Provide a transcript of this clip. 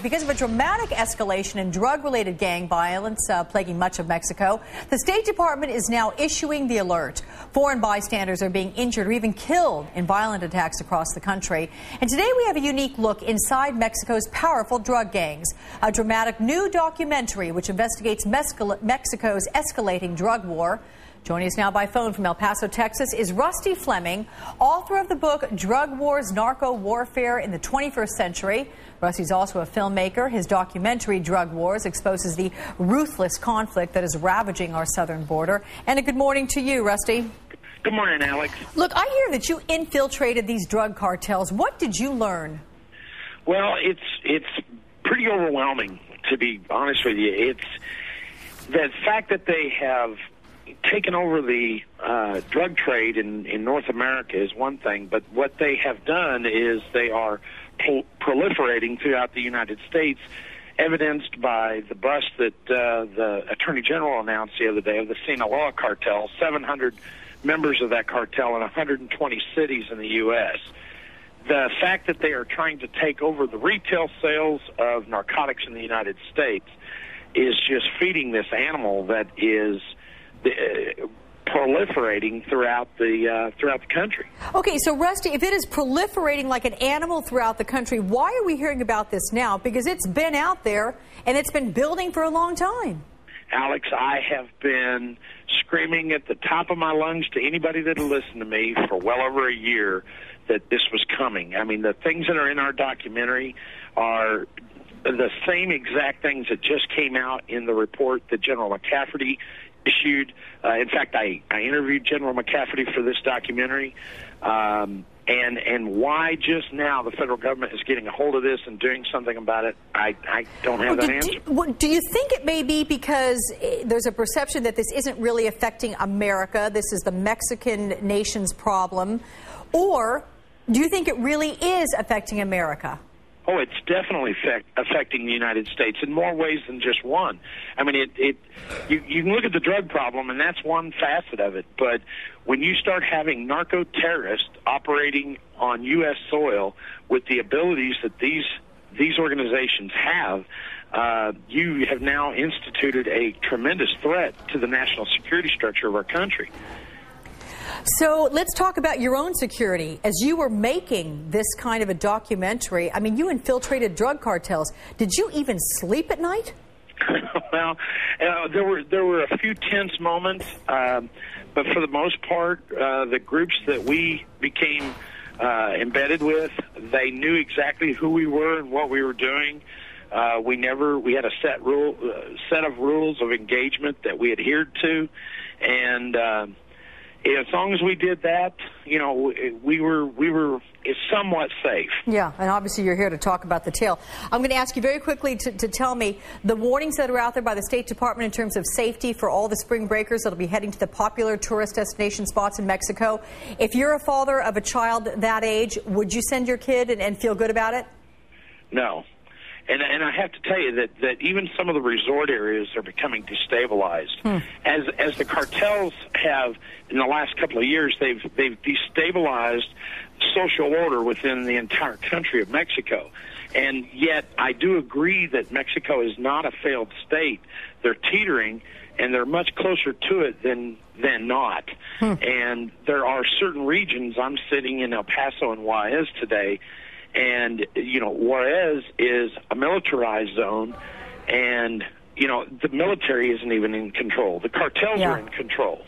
Because of a dramatic escalation in drug-related gang violence plaguing much of Mexico, the State Department is now issuing the alert. Foreign bystanders are being injured or even killed in violent attacks across the country. And today we have a unique look inside Mexico's powerful drug gangs. A dramatic new documentary which investigates Mexico's escalating drug war. Joining us now by phone from El Paso, Texas, is Rusty Fleming, author of the book Drug Wars, Narco Warfare in the 21st Century. Rusty's also a filmmaker. His documentary, Drug Wars, exposes the ruthless conflict that is ravaging our southern border. And a good morning to you, Rusty. Good morning, Alex. Look, I hear that you infiltrated these drug cartels. What did you learn? Well, it's pretty overwhelming, to be honest with you. It's the fact that they have taken over the drug trade in North America is one thing, but what they have done is they are proliferating throughout the United States, evidenced by the bust that the Attorney General announced the other day of the Sinaloa cartel, 700 members of that cartel in 120 cities in the U.S. The fact that they are trying to take over the retail sales of narcotics in the United States is just feeding this animal that is proliferating throughout the country. Okay, so Rusty, if it is proliferating like an animal throughout the country, why are we hearing about this now? Because it's been out there and it's been building for a long time. Alex, I have been screaming at the top of my lungs to anybody that will listen to me for well over a year that this was coming. I mean, the things that are in our documentary are the same exact things that just came out in the report that General McCafferty issued. In fact, I interviewed General McCafferty for this documentary, and why just now the federal government is getting a hold of this and doing something about it, I don't have that answer. Do you think it may be because there's a perception that this isn't really affecting America, this is the Mexican nation's problem, or do you think it really is affecting America? Oh, it's definitely affecting the United States in more ways than just one. I mean, you can look at the drug problem, and that's one facet of it. But when you start having narco-terrorists operating on U.S. soil with the abilities that these organizations have, you have now instituted a tremendous threat to the national security structure of our country. So let's talk about your own security. As you were making this kind of a documentary, I mean, you infiltrated drug cartels. Did you even sleep at night? Well, there were a few tense moments, but for the most part, the groups that we became embedded with, they knew exactly who we were and what we were doing. We had a set of rules of engagement that we adhered to, and as long as we did that, you know, we were somewhat safe. Yeah, and obviously you're here to talk about the tail. I'm going to ask you very quickly to tell me the warnings that are out there by the State Department in terms of safety for all the spring breakers that will be heading to the popular tourist destination spots in Mexico. If you're a father of a child that age, would you send your kid and feel good about it? No. And I have to tell you that even some of the resort areas are becoming destabilized. As the cartels have, in the last couple of years, they've destabilized social order within the entire country of Mexico. And yet I do agree that Mexico is not a failed state. They're teetering, and they're much closer to it than not. And there are certain regions. I'm sitting in El Paso and Juarez today, and, you know, Juarez is a militarized zone, and, you know, the military isn't even in control. The cartels are in control.